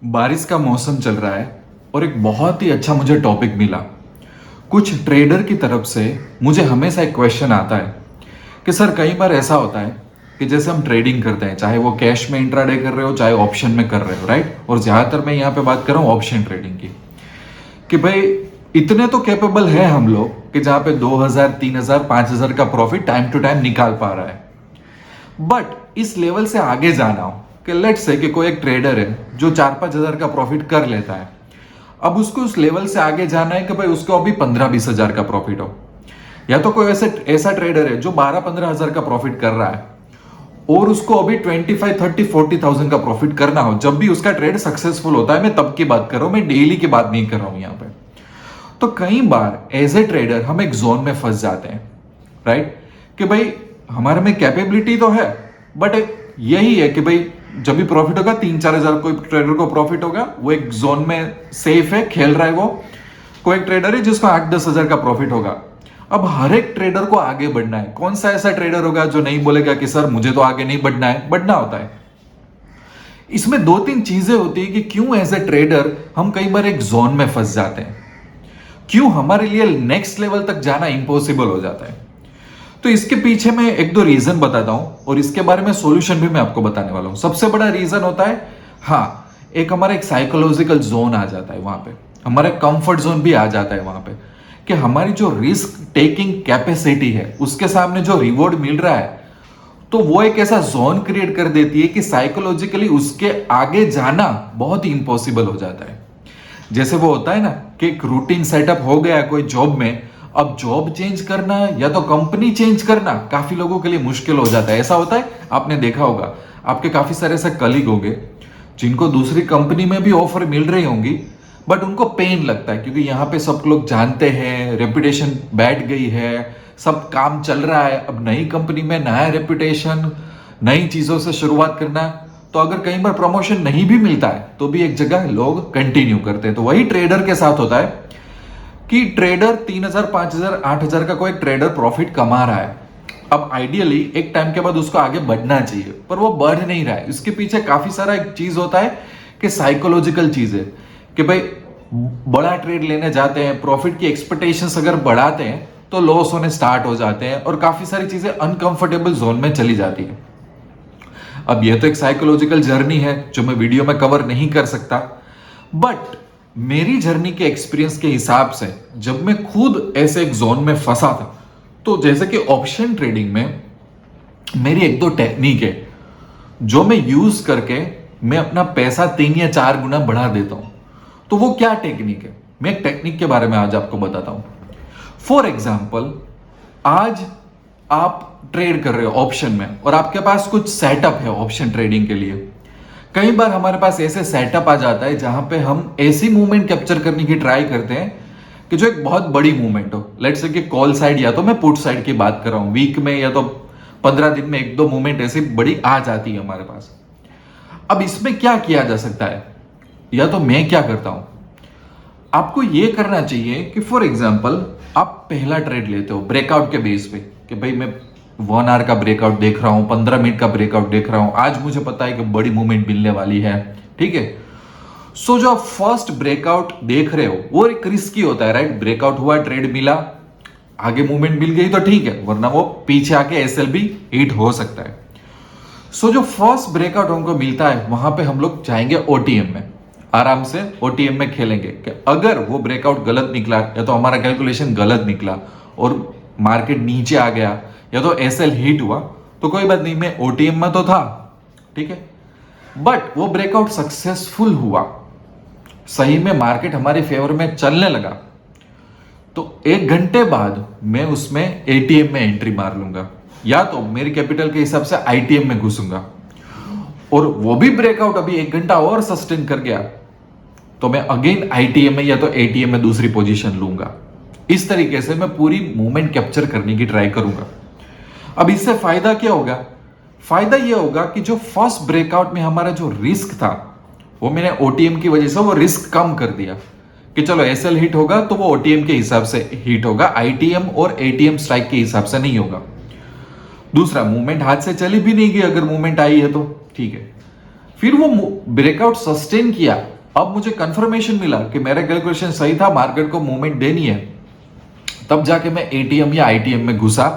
बारिश का मौसम चल रहा है और एक बहुत ही अच्छा मुझे टॉपिक मिला। कुछ ट्रेडर की तरफ से मुझे हमेशा एक क्वेश्चन आता है कि सर कई बार ऐसा होता है कि जैसे हम ट्रेडिंग करते हैं, चाहे वो कैश में इंट्राडे कर रहे हो चाहे ऑप्शन में कर रहे हो, राइट। और ज़्यादातर मैं यहाँ पे बात कर रहा हूँ ऑप्शन ट्रेडिंग की, कि भाई इतने तो कैपेबल है हम लोग कि जहाँ पे 2000 3000 5000 का प्रॉफिट टाइम टू टाइम निकाल पा रहा है। बट इस लेवल से आगे जाना हो कि लेट्स से कि कोई एक ट्रेडर है जो 4-5 हजार का प्रॉफिट कर लेता है, अब उसको उस लेवल से आगे जाना है कि भाई उसको अभी 15-20 हजार का प्रॉफिट हो। या तो कोई ऐसा ट्रेडर है जो 12-15 हजार का प्रॉफिट कर रहा है और उसको अभी 25-30-40,000 का प्रॉफिट करना हो, जब भी उसका ट्रेड सक्सेसफुल होता है। मैं तब की बात कर रहा हूं, मैं डेली की बात नहीं कर रहा हूं यहां पे। तो कई बार एज ए ट्रेडर हम एक जोन में फंस जाते हैं, राइट, कि भाई हमारे में कैपेबिलिटी तो है, बट यही है कि भाई जब भी प्रॉफिट होगा 3-4 हजार, कोई ट्रेडर को प्रॉफिट होगा, वो एक जोन में सेफ है, खेल रहा है। वो कोई एक ट्रेडर है जिसको 8-10 हजार का प्रॉफिट होगा। अब हर एक ट्रेडर को आगे बढ़ना है। कौन सा ऐसा ट्रेडर होगा जो नहीं बोलेगा कि सर मुझे तो आगे नहीं बढ़ना है? बढ़ना होता है। इसमें 2-3 चीजें होती है कि क्यों एज ए ट्रेडर हम कई बार एक जोन में फंस जाते हैं, क्यों हमारे लिए नेक्स्ट लेवल तक जाना इम्पॉसिबल हो जाता है। तो इसके पीछे मैं 1-2 रीजन बताता हूं और इसके बारे में सॉल्यूशन भी मैं आपको बताने वाला हूं। सबसे बड़ा रीजन होता है, हाँ, एक हमारा एक साइकोलॉजिकल जोन आ जाता है, वहां पे हमारा कंफर्ट जोन भी आ जाता है वहां पे, कि हमारी जो रिस्क टेकिंग कैपेसिटी है उसके सामने जो रिवॉर्ड मिल रहा है, तो वो एक ऐसा जोन क्रिएट कर देती है कि साइकोलॉजिकली उसके आगे जाना बहुत ही इम्पॉसिबल हो जाता है। जैसे वो होता है ना कि एक रूटीन सेटअप हो गया कोई जॉब में, अब जॉब चेंज करना या तो कंपनी चेंज करना काफी लोगों के लिए मुश्किल हो जाता है। ऐसा होता है, आपने देखा होगा, आपके काफी सारे ऐसे कलीग होंगे जिनको दूसरी कंपनी में भी ऑफर मिल रही होंगी, बट उनको पेन लगता है क्योंकि यहाँ पे सब लोग जानते हैं, रेपुटेशन बैठ गई है, सब काम चल रहा है। अब नई कंपनी में नया रेपुटेशन, नई चीजों से शुरुआत करना, तो अगर कई बार प्रमोशन नहीं भी मिलता है तो भी एक जगह लोग कंटिन्यू करते हैं। तो वही ट्रेडर के साथ होता है कि ट्रेडर 3,000 5,000 8,000 का कोई ट्रेडर प्रॉफिट कमा रहा है। अब आइडियली एक टाइम के बाद उसको आगे बढ़ना चाहिए, पर वो बढ़ नहीं रहा है। इसके पीछे काफी सारा एक चीज होता है कि साइकोलॉजिकल चीज है कि भाई बड़ा ट्रेड लेने जाते हैं, प्रॉफिट की एक्सपेक्टेशंस अगर बढ़ाते हैं तो लॉस होने स्टार्ट हो जाते हैं और काफी सारी चीजें अनकंफर्टेबल जोन में चली जाती है। अब ये तो एक साइकोलॉजिकल जर्नी है जो मैं वीडियो में कवर नहीं कर सकता, बट मेरी जर्नी के एक्सपीरियंस के हिसाब से जब मैं खुद ऐसे एक जोन में फंसा था, तो जैसे कि ऑप्शन ट्रेडिंग में मेरी 1-2 टेक्निक है जो मैं यूज करके मैं अपना पैसा 3 या 4 गुना बढ़ा देता हूं। तो वो क्या टेक्निक है, मैं एक टेक्निक के बारे में आज आपको बताता हूं। फॉर एग्जाम्पल, आज आप ट्रेड कर रहे हो ऑप्शन में और आपके पास कुछ सेटअप है ऑप्शन ट्रेडिंग के लिए। कई बार हमारे पास ऐसे सेटअप आ जाता है जहां पे हम ऐसी मूवमेंट कैप्चर करने की ट्राई करते हैं कि जो एक बहुत बड़ी मूवमेंट हो। लेट्स से कि कॉल साइड, या तो मैं पुट साइड की बात कर रहा हूं, वीक में या तो 15 दिन में 1-2 मूवमेंट ऐसी बड़ी आ जाती है हमारे पास। अब इसमें क्या किया जा सकता है, या तो मैं क्या करता हूं, आपको यह करना चाहिए कि फॉर एग्जाम्पल आप पहला ट्रेड लेते हो ब्रेकआउट के बेस पे कि भाई मैं 1 आवर का ब्रेकआउट देख रहा हूं, 15 मिनट का ब्रेकआउट देख रहा हूं, आज मुझे पता है कि बड़ी मूवमेंट मिलने वाली है, ठीक है। सो जो आप फर्स्ट ब्रेकआउट देख रहे हो वो एक रिस्की होता है, राइट। ब्रेकआउट हुआ, ट्रेड मिला, आगे मूवमेंट मिल गई तो ठीक है, वरना वो पीछे आके एसएल भी हिट हो सकता है। सो जो फर्स्ट ब्रेकआउट हमको मिलता है वहां पे हम लोग जाएंगे ओटीएम में, आराम से ओटीएम में खेलेंगे कि अगर वो ब्रेकआउट गलत निकला या तो हमारा कैलकुलेशन गलत निकला और मार्केट नीचे आ गया या तो एसएल हिट हुआ तो कोई बात नहीं, मैं ओटीएम में तो था, ठीक है। बट वो ब्रेकआउट सक्सेसफुल हुआ, सही में मार्केट हमारे फेवर में चलने लगा, तो 1 घंटे बाद मैं उसमें एटीएम में एंट्री मार लूंगा या तो मेरी कैपिटल के हिसाब से आईटीएम में घुसूंगा, और वो भी ब्रेकआउट अभी 1 घंटा और सस्टेन कर गया तो मैं अगेन आईटीएम में या तो एटीएम में दूसरी पोजीशन लूंगा। इस तरीके से मैं पूरी मूवमेंट कैप्चर करने की ट्राई करूंगा। अब इससे फायदा क्या होगा, फायदा यह होगा कि जो फर्स्ट ब्रेकआउट में हमारा जो रिस्क था वो मैंने ओटीएम की वजह से वो रिस्क कम कर दिया कि चलो एसएल हिट होगा तो वो ओटीएम के हिसाब से हिट होगा, आईटीएम और एटीएम स्ट्राइक के हिसाब से नहीं होगा। दूसरा, मूवमेंट हाथ से चली भी नहीं गई, अगर मूवमेंट आई है तो ठीक है। फिर वो ब्रेकआउट सस्टेन किया अब मुझे कंफर्मेशन मिला कि मेरा कैलकुलेशन सही था, मार्केट को मूवमेंट देनी है, तब जाके मैं एटीएम या आईटीएम में घुसा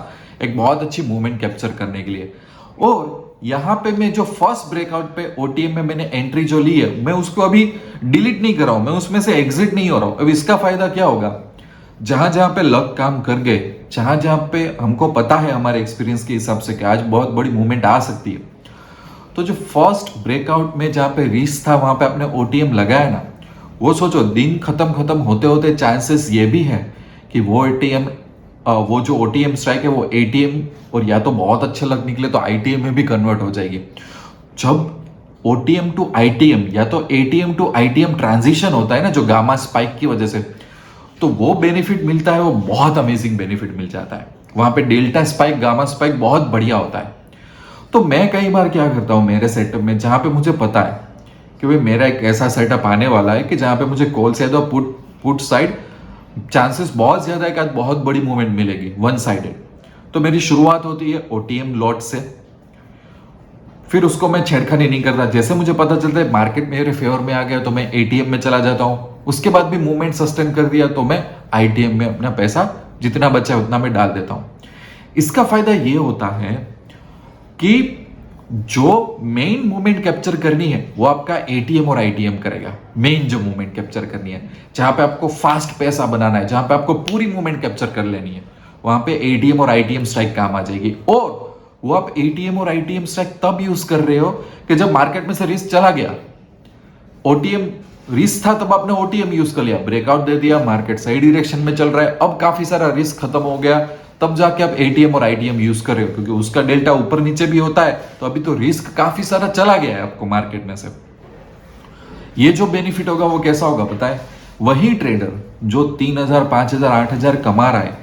एक बहुत अच्छी मूवमेंट कैप्चर करने के लिए। और यहां पे मैं जो फर्स्ट ब्रेकआउट पे ओटीएम में मैंने एंट्री जो ली है, मैं उसको अभी डिलीट नहीं कर रहा हूं, मैं उसमें से एग्जिट नहीं हो रहा हूं। अब इसका फायदा क्या होगा, जहां जहां पे लक काम कर गए, जहां जहां पे हमको पता है हमारे एक्सपीरियंस के हिसाब से कि आज बहुत बड़ी मूवमेंट आ सकती है, तो जो फर्स्ट ब्रेकआउट में जहां पे रिस्क था वहां पे आपने ओटीएम लगाया ना, वो सोचो दिन खत्म होते होते चांसेस ये भी है कि वो एटीएम, वो जो ओटीएम स्ट्राइक है वो एटीएम और या तो बहुत अच्छे लग निकले तो आईटीएम में भी कन्वर्ट हो जाएगी। जब ओटीएम टू आईटीएम या तो एटीएम टू आईटीएम ट्रांजिशन होता है ना, जो गामा स्पाइक की वजह से, तो वो बेनिफिट मिलता है, वो बहुत अमेजिंग बेनिफिट मिल जाता है। वहां पे डेल्टा स्पाइक, गामा स्पाइक बहुत बढ़िया होता है। तो मैं कई बार क्या करता हूं मेरे सेटअप में, जहां पे मुझे पता है कि भाई मेरा एक ऐसा सेटअप आने वाला है कि जहां पे मुझे कॉल साइड और पुट साइड चांसेस बहुत ज्यादा है कि आज बहुत बड़ी मूवमेंट मिलेगी वन साइडेड, तो मेरी शुरुआत होती है ओटीएम लॉट से। फिर उसको मैं छेड़खानी नहीं करता, जैसे मुझे पता चलता है मार्केट मेरे फेवर में आ गया तो मैं एटीएम में चला जाता हूं। उसके बाद भी मूवमेंट सस्टेन कर दिया तो मैं आईटीएम में अपना पैसा जितना बचा है उतना मैं डाल देता हूं। इसका फायदा ये होता है कि जो मेन मूवमेंट कैप्चर करनी है वो आपका एटीएम और आईटीएम करेगा। मेन जो मूवमेंट कैप्चर करनी है, जहां पे आपको फास्ट पैसा बनाना है, जहां पे आपको पूरी मूवमेंट कैप्चर कर लेनी है, वहां पे एटीएम और आईटीएम स्ट्राइक काम आ जाएगी। और वो आप एटीएम और आईटीएम स्ट्राइक तब यूज कर रहे हो कि जब मार्केट में से रिस्क चला गया। ओटीएम रिस्क था तब आपने ओटीएम यूज कर लिया, ब्रेकआउट दे दिया, मार्केट सही डायरेक्शन में चल रहा है, अब काफी सारा रिस्क खत्म हो गया, तब जाके आप एटीएम और आईटीएम यूज कर रहे हो, क्योंकि उसका डेल्टा ऊपर नीचे भी होता है। तो अभी तो रिस्क काफी सारा चला गया है आपको मार्केट में से। ये जो बेनिफिट होगा वो कैसा होगा पता है, वही ट्रेडर जो 3,000 5,000 8,000 कमा रहा है,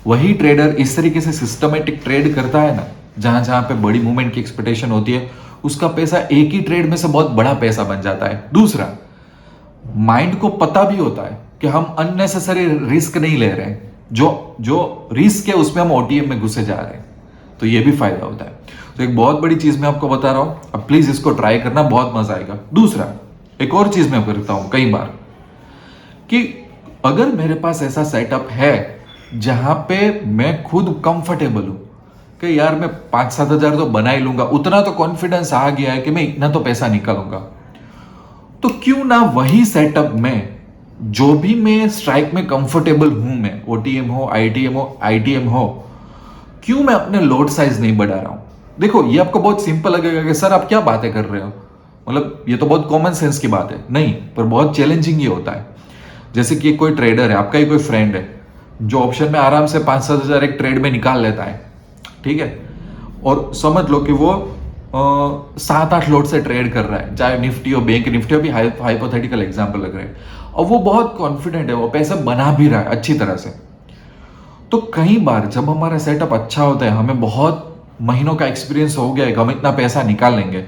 वही ट्रेडर इस तरीके से सिस्टमेटिक ट्रेड करता है ना, जहां जहां पे बड़ी मूवमेंट की एक्सपेक्टेशन होती है, उसका पैसा एक ही ट्रेड में से बहुत बड़ा पैसा बन जाता है। दूसरा, माइंड को पता भी होता है कि हम अननेसेसरी रिस्क नहीं ले रहे हैं, जो रिस्क है उसमें हम ओटीएम में घुसे जा रहे हैं, तो ये भी फायदा होता है। तो एक बहुत बड़ी चीज मैं आपको बता रहा हूं, अब प्लीज इसको ट्राई करना, बहुत मजा आएगा। दूसरा, एक और चीज मैं करता हूं कई बार कि अगर मेरे पास ऐसा सेटअप है जहां पे मैं खुद कंफर्टेबल हूं कि यार मैं 5-7 हजार तो बना ही लूंगा, उतना तो कॉन्फिडेंस आ गया है कि मैं इतना तो पैसा निकालूंगा, तो क्यों ना वही सेटअप में जो भी मैं स्ट्राइक में कंफर्टेबल हूं, मैं ओटीएम हो, आईटीएम हो, क्यों मैं अपने लोड साइज नहीं बढ़ा रहा हूं। देखो ये आपको बहुत सिंपल लगेगा कि सर आप क्या बातें कर रहे हो, मतलब ये तो बहुत कॉमन सेंस की बात है, नहीं, पर बहुत चैलेंजिंग ये होता है। जैसे कि कोई ट्रेडर है, आपका ही कोई फ्रेंड है, जो ऑप्शन में आराम से 5-7 हजार एक ट्रेड में निकाल लेता है, ठीक है, और समझ लो कि वो 7-8 लोड से ट्रेड कर रहा है, चाहे निफ्टी हो, बैंक निफ्टी हो, भी हाइपोथेटिकल एग्जांपल लग रहे हैं, और वो बहुत कॉन्फिडेंट है, वो पैसा बना भी रहा है अच्छी तरह से। तो कई बार जब हमारा सेटअप अच्छा होता है, हमें बहुत महीनों का एक्सपीरियंस हो गया है कि हम इतना पैसा निकाल लेंगे,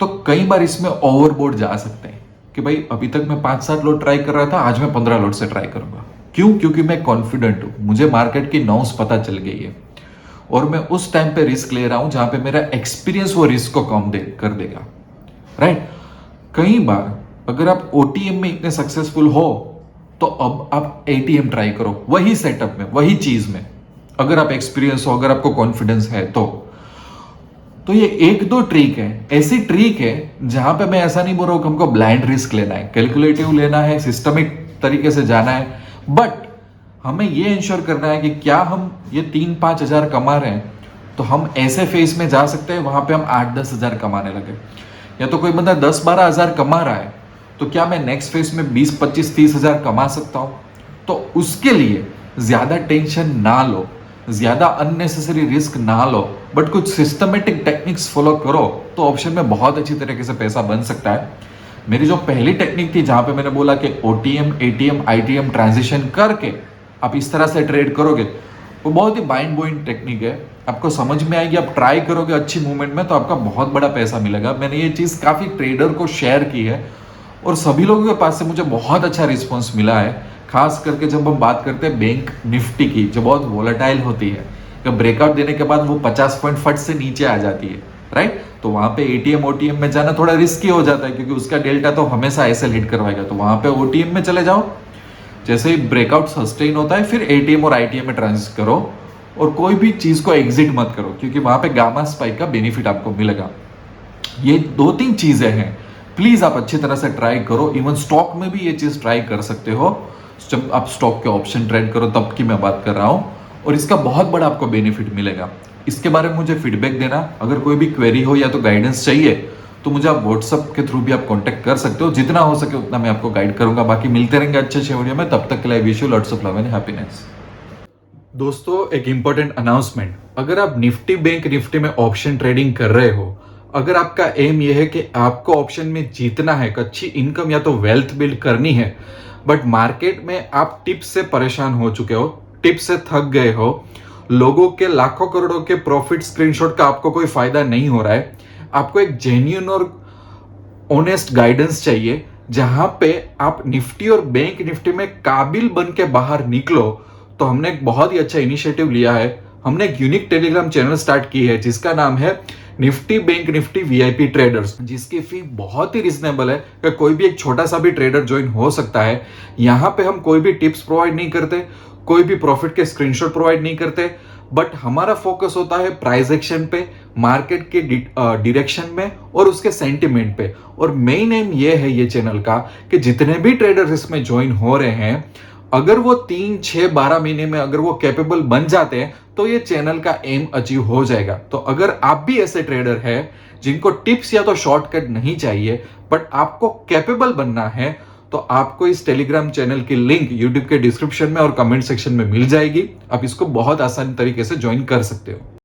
तो कई बार इसमें ओवरबोर्ड जा सकते हैं कि भाई अभी तक मैं 5-7 लोड ट्राई कर रहा था, आज मैं 15 लोड से ट्राई करूंगा। क्यों? क्योंकि मैं कॉन्फिडेंट हूं, मुझे मार्केट की नॉस पता चल गई है, और मैं उस टाइम पे रिस्क ले रहा हूं जहां पे मेरा एक्सपीरियंस वो रिस्क को कम कर देगा, राइट। कई बार अगर आप ओटीएम में इतने सक्सेसफुल हो, तो अब आप एटीएम ट्राई करो, वही सेटअप में, वही चीज में, अगर आप एक्सपीरियंस हो, अगर आपको कॉन्फिडेंस है तो ये 1-2 ट्रिक है, ऐसी ट्रिक है जहां पे मैं ऐसा नहीं बोल रहा हूं कि हमको ब्लाइंड रिस्क लेना है, कैलकुलेटिव लेना है, सिस्टमिक तरीके से जाना है, बट हमें ये इंश्योर करना है कि क्या हम ये 3-5 हजार कमा रहे हैं तो हम ऐसे फेज में जा सकते हैं वहां पे हम 8-10 हजार कमाने लगे। या तो कोई बंदा 10-12 हजार कमा रहा है, तो क्या मैं नेक्स्ट फेज में 20-25-30 हजार कमा सकता हूं? तो उसके लिए ज्यादा टेंशन ना लो, ज्यादा अननेसेसरी रिस्क ना लो, बट कुछ सिस्टमेटिक टेक्निक्स फॉलो करो तो ऑप्शन में बहुत अच्छी तरीके से पैसा बन सकता है। मेरी जो पहली टेक्निक थी जहां पे मैंने बोला कि ओटीएम, एटीएम, आईटीएम ट्रांजिशन करके आप इस तरह से ट्रेड करोगे, वो बहुत ही माइंड ब्लोइंग टेक्निक है, आपको समझ में आएगी, आप ट्राई करोगे अच्छी मूवमेंट में तो आपका बहुत बड़ा पैसा मिलेगा। मैंने ये चीज़ काफ़ी ट्रेडर को शेयर की है और सभी लोगों के पास से मुझे बहुत अच्छा रिस्पॉन्स मिला है, खास करके जब हम बात करते हैं बैंक निफ्टी की, जो बहुत वोलेटाइल होती है, कि ब्रेकआउट देने के बाद वो 50 पॉइंट फट से नीचे आ जाती है, राइट। तो वहां पे एटीएम ओटीएम में जाना थोड़ा रिस्की हो जाता है, क्योंकि उसका डेल्टा तो हमेशा ऐसे हिट करवाएगा। तो वहां पे ओटीएम में चले जाओ, जैसे ही ब्रेकआउट सस्टेन होता है फिर एटीएम और आईटीएम में ट्रांजिट करो, और कोई भी चीज को एग्जिट मत करो, क्योंकि वहां पे गामा स्पाइक का बेनिफिट आपको मिलेगा। ये 2-3 चीजें हैं, प्लीज आप अच्छी तरह से ट्राई करो। इवन स्टॉक में भी ये चीज ट्राई कर सकते हो, जब आप स्टॉक के ऑप्शन ट्रेड करो तब की मैं बात कर रहा हूं, और इसका बहुत बड़ा आपको बेनिफिट मिलेगा। इसके बारे में मुझे फीडबैक देना, अगर कोई भी क्वेरी हो या तो गाइडेंस चाहिए तो मुझे आप व्हाट्सअप के थ्रू भी आप कांटेक्ट कर सकते हो। जितना हो सके उतना मैं आपको गाइड करूंगा। बाकी मिलते रहेंगे अच्छे वीडियो में, तब तक के लिए wish you lots of love and happiness. दोस्तों, एक इंपॉर्टेंट अनाउंसमेंट, अगर आप निफ्टी बैंक निफ्टी में ऑप्शन ट्रेडिंग कर रहे हो, अगर आपका एम यह है कि आपको ऑप्शन में जीतना है, अच्छी इनकम या तो वेल्थ बिल्ड करनी है, बट मार्केट में आप टिप्स से परेशान हो चुके हो, टिप्स से थक गए हो, लोगों के लाखों करोड़ों के प्रॉफिट स्क्रीनशॉट का आपको कोई फायदा नहीं हो रहा है, आपको एक जेन्युइन और ऑनेस्ट गाइडेंस चाहिए जहां पे आप निफ्टी और बैंक निफ्टी में काबिल बन के बाहर निकलो, तो हमने एक बहुत ही अच्छा इनिशिएटिव लिया है। हमने एक यूनिक टेलीग्राम चैनल स्टार्ट की है जिसका नाम है Nifty bank Nifty VIP traders, जिसकी फी बहुत ही रिजनेबल है कि कोई भी एक छोटा सा भी ट्रेडर ज्वाइन हो सकता है। यहाँ पे हम कोई भी टिप्स प्रोवाइड नहीं करते, कोई भी प्रॉफिट के स्क्रीनशॉट प्रोवाइड नहीं करते, बट हमारा फोकस होता है प्राइस एक्शन पे, मार्केट के डायरेक्शन में और उसके सेंटिमेंट पे। और मेन एम ये है ये चैनल का कि जितने भी ट्रेडर्स इसमें ज्वाइन हो रहे हैं, अगर वो 3, 6, 12 महीने में अगर वो कैपेबल बन जाते हैं तो ये चैनल का एम अचीव हो जाएगा। तो अगर आप भी ऐसे ट्रेडर हैं जिनको टिप्स या तो शॉर्टकट नहीं चाहिए बट आपको कैपेबल बनना है, तो आपको इस टेलीग्राम चैनल की लिंक यूट्यूब के डिस्क्रिप्शन में और कमेंट सेक्शन में मिल जाएगी। आप इसको बहुत आसान तरीके से ज्वाइन कर सकते हो।